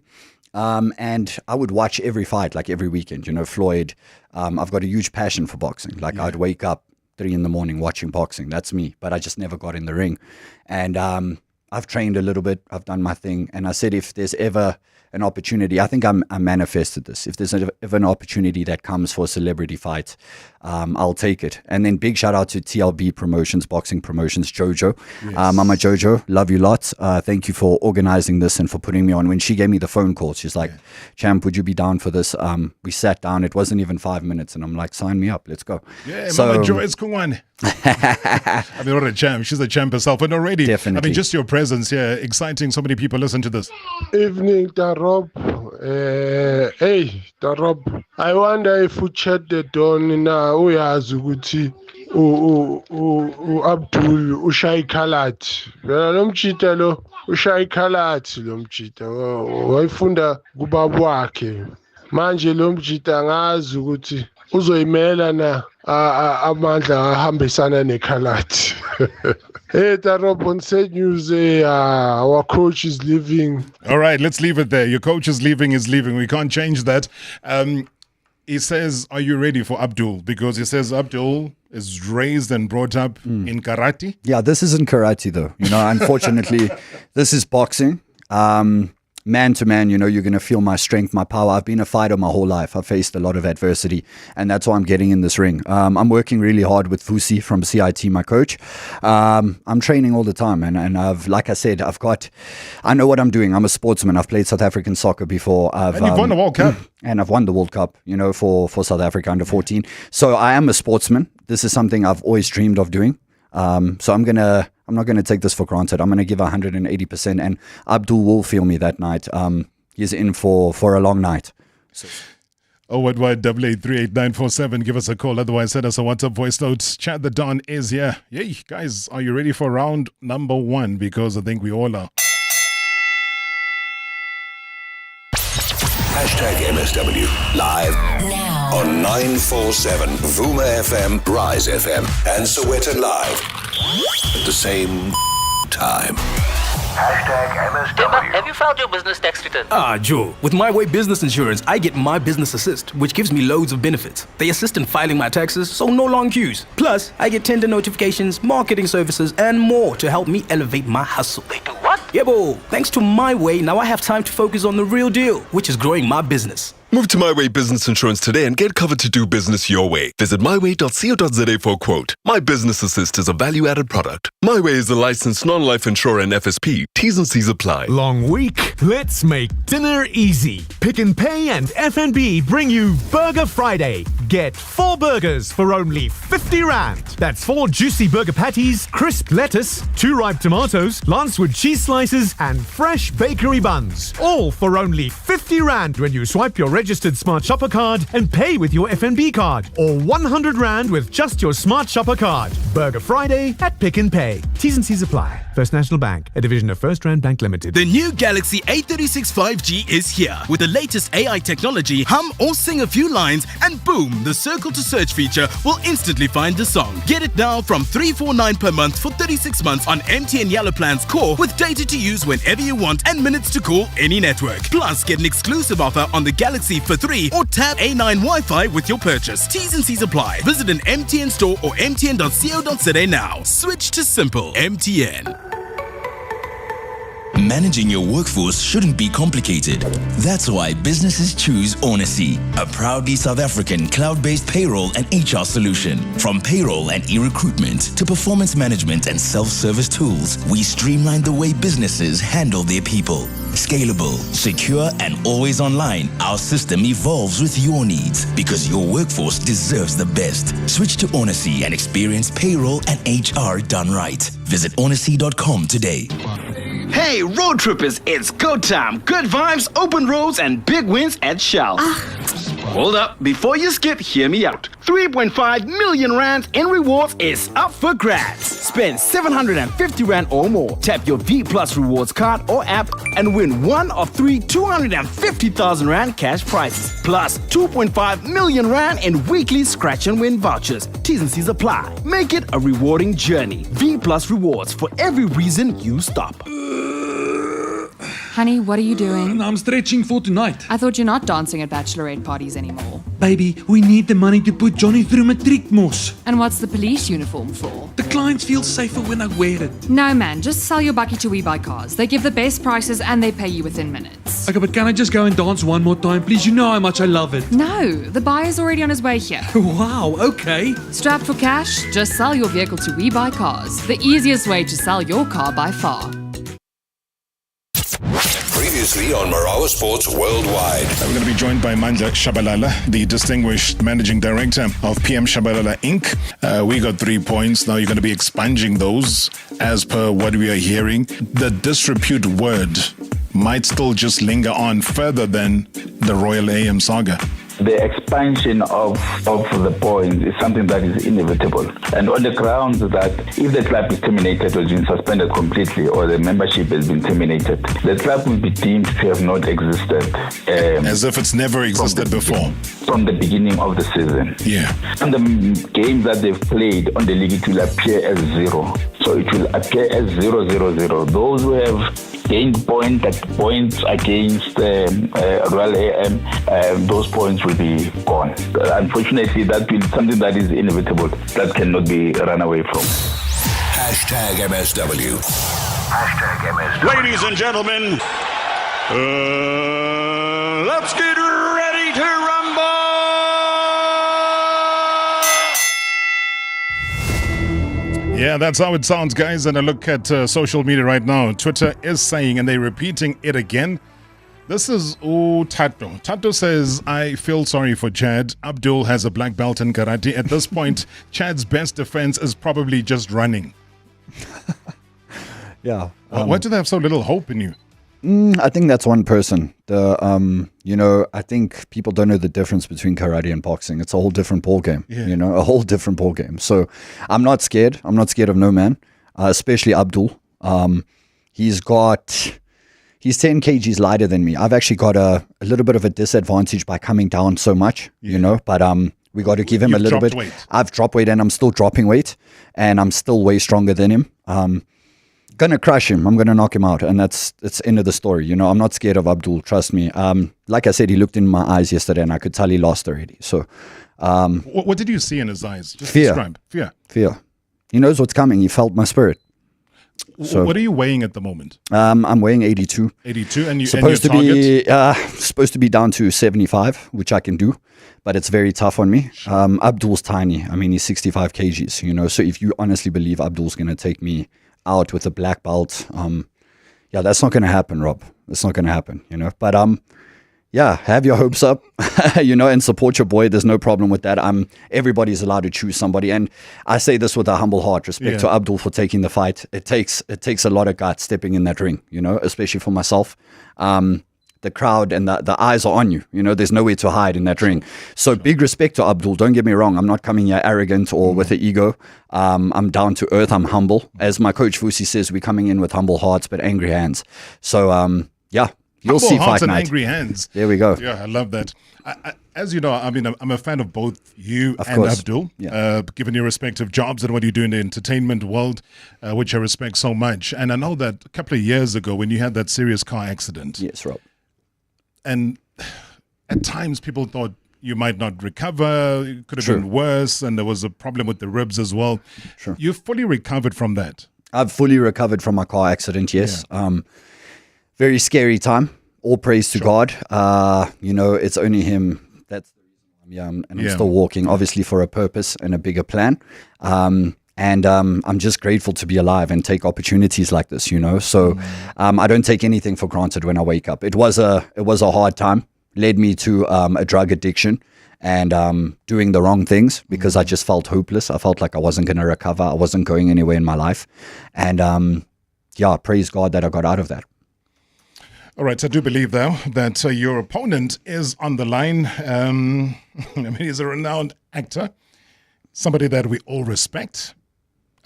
And I would watch every fight, like every weekend. Floyd. I've got a huge passion for boxing. I'd wake up 3 a.m. watching boxing. That's me. But I just never got in the ring. And I've trained a little bit. I've done my thing. And I said, if there's ever an opportunity, I think I manifested this. If there's ever an opportunity that comes for a celebrity fight, I'll take it. And then big shout out to TLB Promotions, Boxing Promotions, Jojo. Yes. Mama Jojo, love you lots. Thank you for organizing this and for putting me on. When she gave me the phone call, she's like, Champ, would you be down for this? We sat down. It wasn't even 5 minutes. And I'm like, sign me up. Let's go. Yeah, Mama Joy is Kungwane. I mean, what a champ. She's a champ herself. And already, Definitely. I mean, just your presence here, exciting. So many people listen to this. Evening, Darob. Hey, Darob. I wonder if we chat the Don now. Uyazi ukuthi Abdul ushaye ikhalati. Lo mchita lo ushaye ikhalati lo mchita. Wayifunda kubaba wakhe. Manje lo mchita ngazi ukuthi uzoyimela na amandla ahambisana nekhalathi. Hey, Darob, on sad news, our coach is leaving. All right, let's leave it there. Your coach is leaving. We can't change that. He says, are you ready for Abdul? Because he says Abdul is raised and brought up in karate. Yeah, this isn't karate though. Unfortunately, this is boxing. Man to man, you're going to feel my strength, my power. I've been a fighter my whole life. I've faced a lot of adversity, and that's why I'm getting in this ring. I'm working really hard with Vusi from CIT, my coach. I'm training all the time, and I've, like I said, I know what I'm doing. I'm a sportsman. I've played South African soccer before. And you've won the World Cup. And I've won the World Cup, for South Africa under 14. So I am a sportsman. This is something I've always dreamed of doing. So I'm not going to take this for granted. I'm going to give 180%, and Abdul will feel me that night. He's in for a long night. So. 011-883-8947. Give us a call. Otherwise, send us a WhatsApp voice note. Chat the Don is here. Yay, guys, are you ready for round number 1? Because I think we all are. #MSW live now on 947 Vuma FM, Rise FM, and Soweto Live at the same time. #MSW. Have you filed your business tax return? Joe. With My Way Business Insurance, I get My Business Assist, which gives me loads of benefits. They assist in filing my taxes, so no long queues. Plus, I get tender notifications, marketing services, and more to help me elevate my hustle. They do what? Yeah, bo. Thanks to My Way, now I have time to focus on the real deal, which is growing my business. Move to My Way Business Insurance today and get covered to do business your way. Visit myway.co.za for a quote. My Business Assist is a value-added product. My Way is a licensed non-life insurer and FSP. T's and C's apply. Long week? Let's make dinner easy. Pick n Pay and F&B bring you Burger Friday. Get 4 burgers for only 50 Rand. That's 4 juicy burger patties, crisp lettuce, 2 ripe tomatoes, Lancewood cheese slices, and fresh bakery buns. All for only 50 Rand when you swipe your registered Smart Shopper card and pay with your F&B card, or 100 Rand with just your Smart Shopper card. Burger Friday at Pick n Pay. T's and C's apply. First National Bank, a division of First Rand Bank Limited. The new Galaxy A36 5G is here. With the latest AI technology, hum or sing a few lines and boom, the circle to search feature will instantly find the song. Get it now from $349 per month for 36 months on MTN Yellow Plan's core, with data to use whenever you want and minutes to call any network. Plus, get an exclusive offer on the Galaxy for 3 or Tab A9 Wi-Fi with your purchase. T's and C's apply. Visit an MTN store or mtn.co.za now. Switch to simple. MTN. Managing your workforce shouldn't be complicated. That's why businesses choose Onacy, a proudly South African cloud-based payroll and HR solution. From payroll and e-recruitment to performance management and self-service tools, we streamline the way businesses handle their people. Scalable, secure, and always online, our system evolves with your needs because your workforce deserves the best. Switch to Onacy and experience payroll and HR done right. Visit onacy.com today. Hey, road trippers, it's go time. Good vibes, open roads, and big wins at Shell. Hold up, before you skip, hear me out. 3.5 million Rands in rewards is up for grabs. Spend 750 Rand or more. Tap your V Plus rewards card or app and win one of 3 250,000 Rand cash prizes. Plus 2.5 million Rand in weekly scratch and win vouchers. T's and C's apply. Make it a rewarding journey. V Plus rewards for every reason you stop. Honey, what are you doing? I'm stretching for tonight. I thought you're not dancing at bachelorette parties anymore. Baby, we need the money to put Johnny through matric mos. And what's the police uniform for? The clients feel safer when I wear it. No, man, just sell your bucky to We Buy Cars. They give the best prices and they pay you within minutes. Okay, but can I just go and dance one more time, please? You know how much I love it. No, the buyer's already on his way here. Wow, okay. Strapped for cash? Just sell your vehicle to We Buy Cars. The easiest way to sell your car by far. Previously on Marawa Sports Worldwide. We're going to be joined by Mandla Shabalala, the distinguished managing director of PM Shabalala Inc. We got 3 points. Now you're going to be expunging those as per what we are hearing. The disrepute word might still just linger on further than the Royal AM saga. the expansion of the points is something that is inevitable. And on the grounds that if the club is terminated or has been suspended completely or the membership has been terminated, the club will be deemed to have not existed. As if it's never existed before. From the beginning of the season. Yeah. And the games that they've played on the league, it will appear as 0. So it will appear as 0-0-0. Those who have gained points against Royal AM, those points will be gone. Unfortunately, that will something that is inevitable, that cannot be run away from. Hashtag MSW. Hashtag MSW. Ladies and gentlemen, let's get ready to rumble! Yeah, that's how it sounds, guys. And a look at social media right now. Twitter is saying, and they're repeating it again. This is Tato. Tato says, I feel sorry for Chad. Abdul has a black belt in karate. At this point, Chad's best defense is probably just running. Yeah. Why do they have so little hope in you? I think that's one person. I think people don't know the difference between karate and boxing. It's a whole different ball game. Yeah. A whole different ball game. So I'm not scared. I'm not scared of no man, especially Abdul. He's 10 kgs lighter than me. I've actually got a little bit of a disadvantage by coming down so much, but we got to give him a little bit. Weight. I've dropped weight and I'm still dropping weight and I'm still way stronger than him. Gonna crush him. I'm gonna knock him out, and it's end of the story. I'm not scared of Abdul. Trust me. Like I said, he looked in my eyes yesterday, and I could tell he lost already. So, what did you see in his eyes? Just fear. Describe. Fear. He knows what's coming. He felt my spirit. So, what are you weighing at the moment? I'm weighing 82. 82, and supposed and your target? Supposed to be down to 75, which I can do, but it's very tough on me. Abdul's tiny. I mean, he's 65 kgs. So if you honestly believe Abdul's gonna take me out with a black belt, that's not going to happen, Rob. It's not going to happen, But have your hopes up, and support your boy. There's no problem with that. Everybody's allowed to choose somebody, and I say this with a humble heart. Respect to Abdul for taking the fight. It takes a lot of guts stepping in that ring, especially for myself. The crowd and the eyes are on you. There's nowhere to hide in that ring. So big respect to Abdul. Don't get me wrong. I'm not coming here arrogant or with an ego. I'm down to earth. I'm humble. As my coach Fusi says, we're coming in with humble hearts but angry hands. So you'll humble see hearts fight and night. Angry hands. There we go. Yeah, I love that. As you know, I'm a fan of both you Of and course. Abdul. Yeah. Given your respective jobs and what you do in the entertainment world, which I respect so much. And I know that a couple of years ago when you had that serious car accident. Yes, Rob. And at times people thought you might not recover. It could have Sure. been worse. And there was a problem with the ribs as well. Sure. You fully recovered from that. I've fully recovered from my car accident, yes. Very scary time. All praise to God. It's only him. That's the reason I'm young and I'm still walking, obviously for a purpose and a bigger plan. I'm just grateful to be alive and take opportunities like this, So I don't take anything for granted when I wake up. It was a hard time. Led me to a drug addiction and doing the wrong things because I just felt hopeless. I felt like I wasn't going to recover. I wasn't going anywhere in my life. And praise God that I got out of that. All right, so I do believe, though, that your opponent is on the line. He's a renowned actor, somebody that we all respect.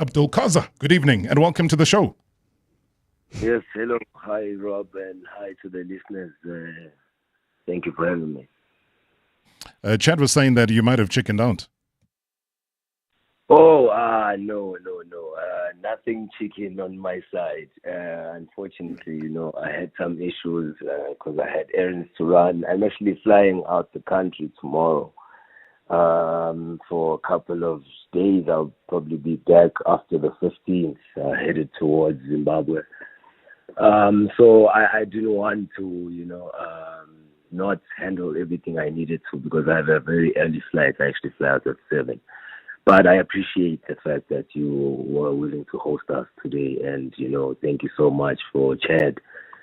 Abdul Khoza, good evening and welcome to the show. Yes, hello. Hi, Rob, and hi to the listeners. Thank you for having me. Chad was saying that you might have chickened out. Oh, no. Nothing chicken on my side. Unfortunately, I had some issues because I had errands to run. I'm actually flying out the country tomorrow for a couple of days. I'll probably be back after the 15th, headed towards Zimbabwe. So I didn't want to, not handle everything I needed to because I have a very early flight. I actually fly out at 7. But I appreciate the fact that you were willing to host us today. And, thank you so much for Chad,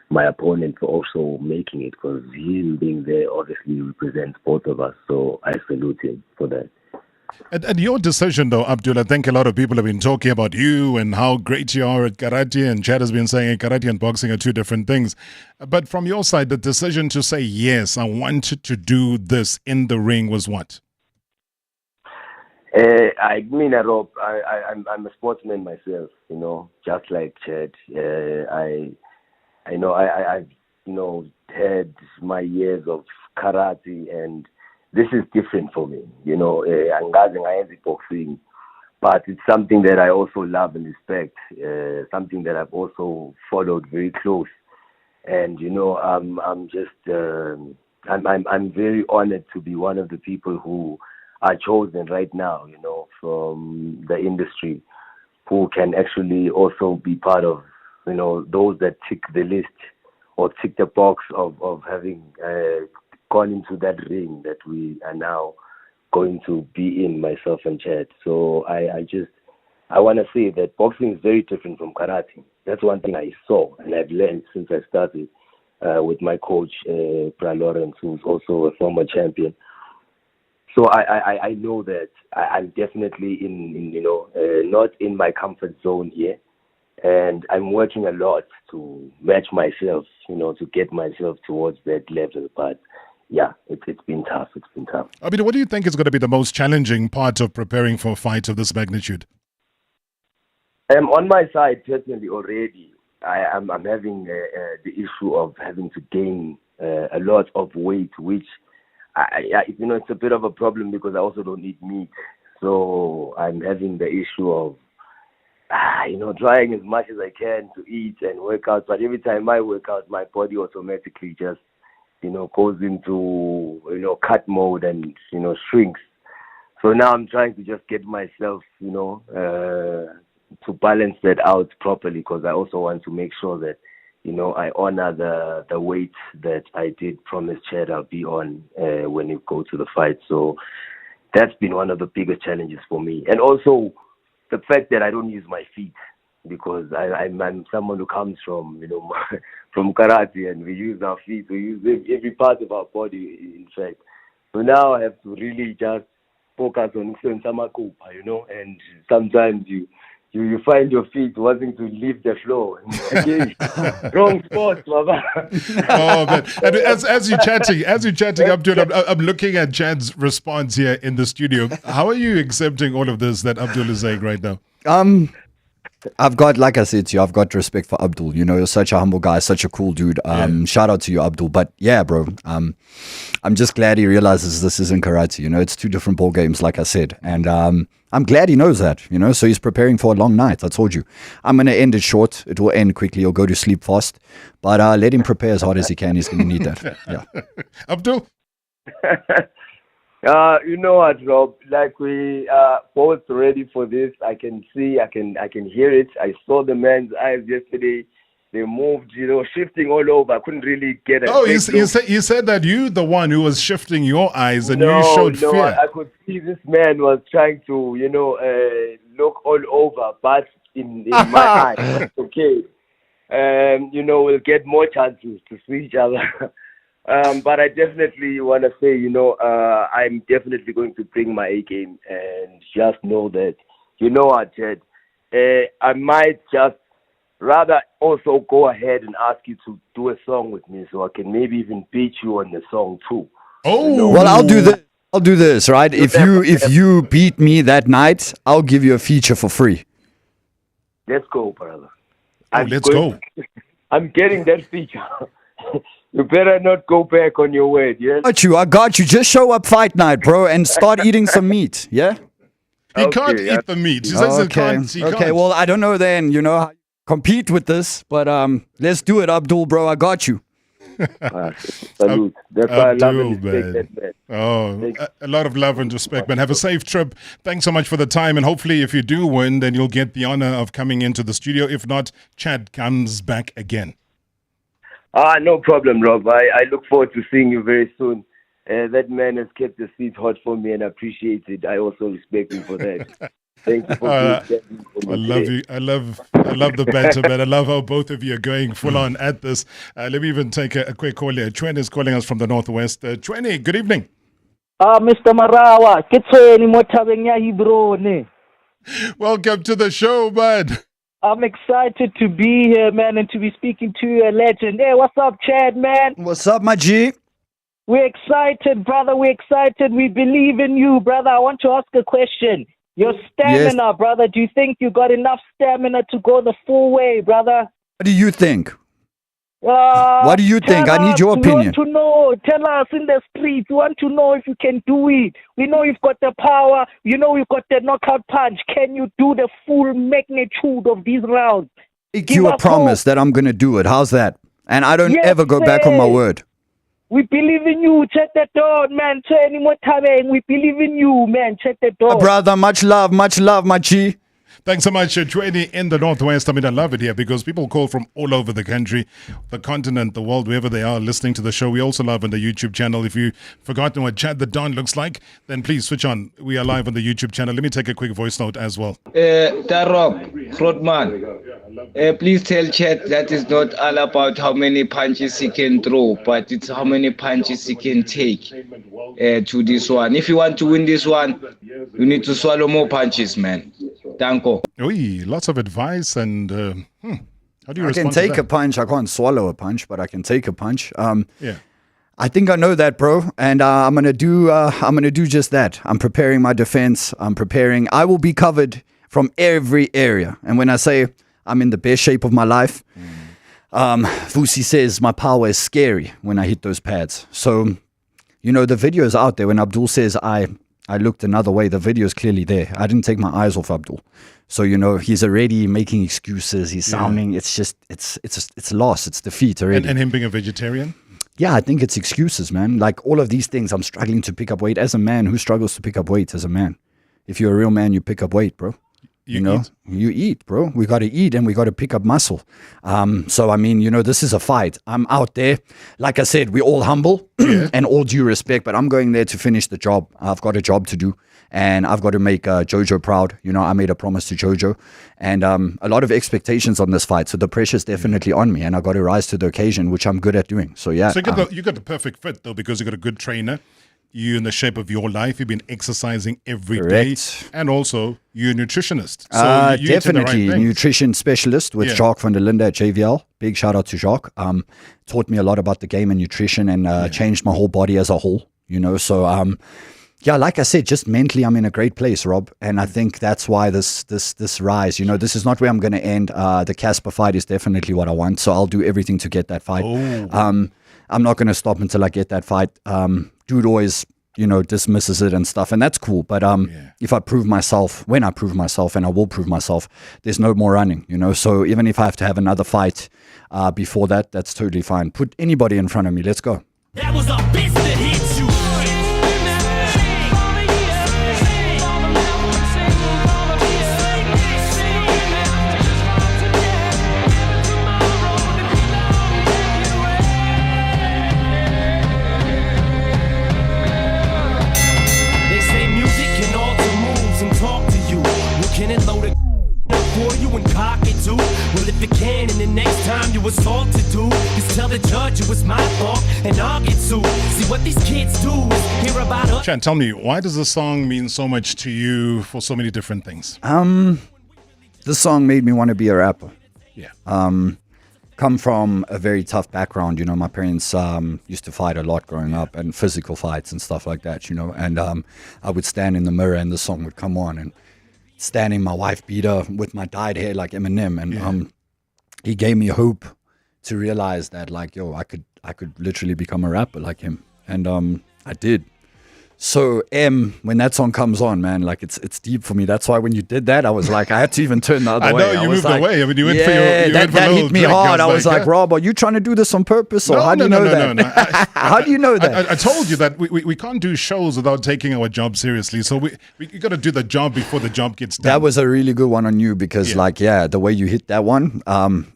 my opponent, for also making it because him being there obviously represents both of us. So I salute him for that. And your decision, though, Abdul, I think a lot of people have been talking about you and how great you are at karate, and Chad has been saying karate and boxing are two different things. But from your side, the decision to say, yes, I wanted to do this in the ring was what? Rob, I'm a sportsman myself, just like Chad. I've had my years of karate, and this is different for me. Angazi boxing, but it's something that I also love and respect. Something that I've also followed very close, and I'm very honored to be one of the people who are chosen right now, from the industry, who can actually also be part of, those that tick the list or tick the box of having gone into that ring that we are now going to be in, myself and Chad. So I want to say that boxing is very different from karate. That's one thing I saw and I've learned since I started with my coach, Brian Lawrence, who's also a former champion. So I know that I'm definitely not in my comfort zone here, and I'm working a lot to match myself, to get myself towards that level. But yeah, it's been tough. It's been tough. I mean, what do you think is going to be the most challenging part of preparing for a fight of this magnitude? On my side, personally, already, I'm having the issue of having to gain a lot of weight, which it's a bit of a problem because I also don't eat meat. So I'm having the issue of, trying as much as I can to eat and work out. But every time I work out, my body automatically just, goes into, cut mode and, shrinks. So now I'm trying to just get myself, to balance that out properly, because I also want to make sure that, I honor the weight that I did promise Chad I'll be on when you go to the fight. So that's been one of the biggest challenges for me. And also the fact that I don't use my feet, because I'm someone who comes from, from karate, and we use our feet. We use every part of our body, in fact. So now I have to really just focus on Samakupa, and sometimes you find your feet wanting to leave the floor. Again, wrong spot, Baba. Oh man! And as you're chatting, Abdul, I'm looking at Chad's response here in the studio. How are you accepting all of this that Abdul is saying right now? I've got, like I said to you, I've got respect for Abdul. You're such a humble guy, such a cool dude. Shout out to you, Abdul. But yeah, bro, I'm just glad he realizes this isn't karate. It's two different ball games, like I said. And I'm glad he knows that, so he's preparing for a long night. I told you. I'm going to end it short. It will end quickly. He'll go to sleep fast. But let him prepare as hard as he can. He's going to need that. Yeah. Abdul? You know what, Rob? Like, we are both ready for this. I can see, I can hear it. I saw the man's eyes yesterday. They moved, shifting all over. I couldn't really get it. Oh, you said that you the one who was shifting your eyes, and you showed fear. I could see this man was trying to, look all over, but in my eyes, okay. We'll get more chances to see each other. But I definitely want to say, I'm definitely going to bring my A game, and just know that, what, Chad, I might just rather also go ahead and ask you to do a song with me, so I can maybe even beat you on the song too. Oh, well, I'll do this. I'll do this, right? If you beat me that night, I'll give you a feature for free. Let's go, brother. Let's go. I'm getting that feature. You better not go back on your word, yes? I got you. Just show up fight night, bro, and start eating some meat, yeah? He can't eat the meat. He says he can't. Okay, well, I don't know then, how you compete with this, but let's do it, Abdul, bro. I got you. Salute. That's why I love and respect that man. Oh, a lot of love and respect, man. Have a safe trip. Thanks so much for the time, and hopefully if you do win, then you'll get the honor of coming into the studio. If not, Chad comes back again. No problem, Rob. I look forward to seeing you very soon. That man has kept the seat hot for me, and I appreciate it. I also respect him for that. Thank you for I love you. I love the banter, man. I love how both of you are going full on at this. Let me even take a quick call here. Twen is calling us from the Northwest. Twen, good evening. Mr. Marawa, ke tshweni mo thabeng ya Hebrone. Welcome to the show, bud. I'm excited to be here, man, and to be speaking to a legend. Hey, what's up, Chad, man? What's up, my G? We're excited, brother. We're excited. We believe in you, brother. I want to ask a question. Your stamina, brother. Do you think you got enough stamina to go the full way, brother? What do you think? What do you think? I need your opinion. We want to know. Tell us in the streets. We want to know if you can do it. We know you've got the power. You know you've got the knockout punch. Can you do the full magnitude of these rounds? Give you a promise that I'm going to do it. How's that? And I don't ever go back on my word. We believe in you. Check that door, man. We believe in you, man. Check that door. Brother, much love, my G. Thanks so much, 20 in the Northwest. I mean, I love it here because people call from all over the country, the continent, the world, wherever they are listening to the show. We also live on the YouTube channel. If you've forgotten what Chad the Don looks like, then please switch on. We are live on the YouTube channel. Let me take a quick voice note as well. Darrob, Rodman, please tell Chad that it's not all about how many punches he can throw, but it's how many punches he can take to this one. If you want to win this one, you need to swallow more punches, man. Danko. Lots of advice and how do you respond? I can take a punch. I can't swallow a punch, but I can take a punch. Yeah. I think I know that, bro, and I'm gonna do just that. I'm preparing my defense. I will be covered from every area. And when I say I'm in the best shape of my life, Vusi says my power is scary when I hit those pads. So, the video is out there when Abdul says I looked another way. The video is clearly there. I didn't take my eyes off Abdul. So, he's already making excuses. He's sounding, it's loss. It's defeat already. And him being a vegetarian? Yeah, I think it's excuses, man. Like all of these things, I'm struggling to pick up weight. As a man, who struggles to pick up weight as a man? If you're a real man, you pick up weight, bro. You eat, bro. We got to eat and we got to pick up muscle. So, I mean, this is a fight. I'm out there. Like I said, we're all humble and all due respect, but I'm going there to finish the job. I've got a job to do and I've got to make Jojo proud. I made a promise to Jojo and a lot of expectations on this fight. So the pressure's definitely on me and I got to rise to the occasion, which I'm good at doing. So, yeah. So you got the perfect fit, though, because you got a good trainer. You're in the shape of your life. You've been exercising every day, and also you're a nutritionist. So you definitely nutrition specialist with Jacques van der Linde at JVL. Big shout out to Jacques. Taught me a lot about the game and nutrition, and changed my whole body as a whole. So like I said, just mentally, I'm in a great place, Rob, and I think that's why this rise. This is not where I'm going to end. The Casper fight is definitely what I want, so I'll do everything to get that fight. I'm not going to stop until I get that fight. Dude always, dismisses it and stuff, and that's cool. But if I prove myself, when I prove myself, and I will prove myself, there's no more running, So even if I have to have another fight before that, that's totally fine. Put anybody in front of me. Let's go. That was a bitch that hit you. Well, if it can, and the next time you assault to do, just tell the judge it was my fault, and I'll get sued. See what these kids do is hear about us. Chan, tell me, why does this song mean so much to you for so many different things? This song made me want to be a rapper. Yeah. Come from a very tough background, my parents used to fight a lot growing up, and physical fights and stuff like that, and I would stand in the mirror and the song would come on, and standing my wife beater with my dyed hair like Eminem, and he gave me hope to realize that I could literally become a rapper like him, and I did. So when that song comes on, man, it's deep for me. That's why when you did that, I was like, I had to even turn the other way. I know, you moved away. I mean, you went for your that hit me hard. I was like, Rob, are you trying to do this on purpose? Or how do you know that? No. How do you know that? I told you that we can't do shows without taking our job seriously. So we got to do the job before the job gets done. That was a really good one on you because the way you hit that one,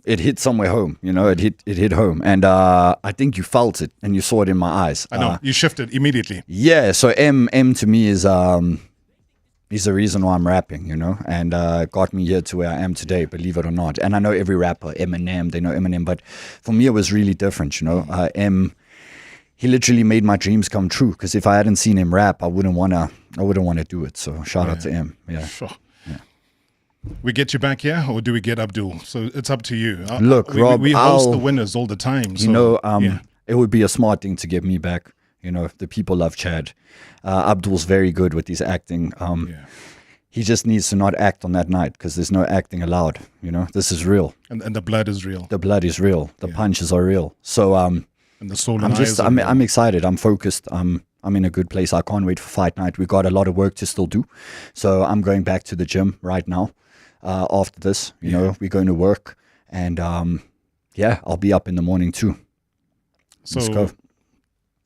it hit somewhere home. It hit home. And I think you felt it and you saw it in my eyes. I know. You shifted immediately. Yeah. So M to me is the reason why I'm rapping, and got me here to where I am today, believe it or not. And I know every rapper, Eminem, they know Eminem, but for me it was really different, M. he literally made my dreams come true. Because if I hadn't seen him rap, I wouldn't wanna do it. So shout out to him. Yeah. Sure. We get you back here, or do we get Abdul? So it's up to you. Look, Rob, we host the winners all the time. So, it would be a smart thing to get me back. The people love Chad. Abdul's very good with his acting. He just needs to not act on that night because there's no acting allowed. This is real. And the blood is real. The blood is real. The punches are real. So and the soul and eyes are real. I'm excited. I'm focused. I'm in a good place. I can't wait for fight night. We got a lot of work to still do. So I'm going back to the gym right now. After this, we're going to work, and I'll be up in the morning too. Let's go.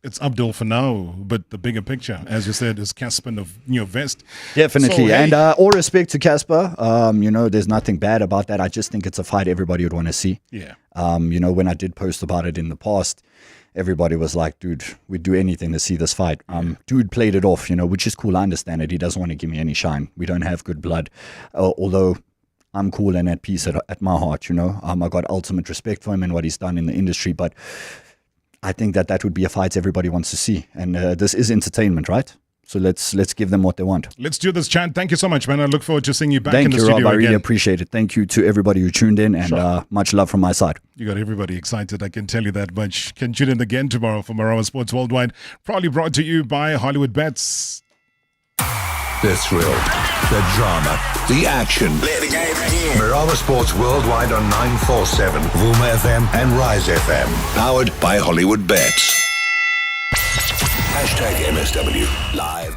It's Abdul for now, but the bigger picture, as you said, is Casper of New Vest. Definitely, and all respect to Casper. There's nothing bad about that. I just think it's a fight everybody would want to see. Yeah. When I did post about it in the past, everybody was like, dude, we'd do anything to see this fight. Dude played it off, which is cool. I understand it. He doesn't want to give me any shine. We don't have good blood. Although I'm cool and at peace at my heart, I got ultimate respect for him and what he's done in the industry. But I think that would be a fight everybody wants to see. And this is entertainment, right? So let's give them what they want. Let's do this, Chad. Thank you so much, man. I look forward to seeing you back in the studio Rob. again. I really appreciate it. Thank you to everybody who tuned in, and much love from my side. You got everybody excited, I can tell you that much. Can tune in again tomorrow for Marawa Sports Worldwide. Probably brought to you by Hollywood Bets. The thrill, the drama, the action. Let the game begin. Marawa Sports Worldwide on 947, Vuma FM and Rise FM. Powered by Hollywood Bets. #MSW Live.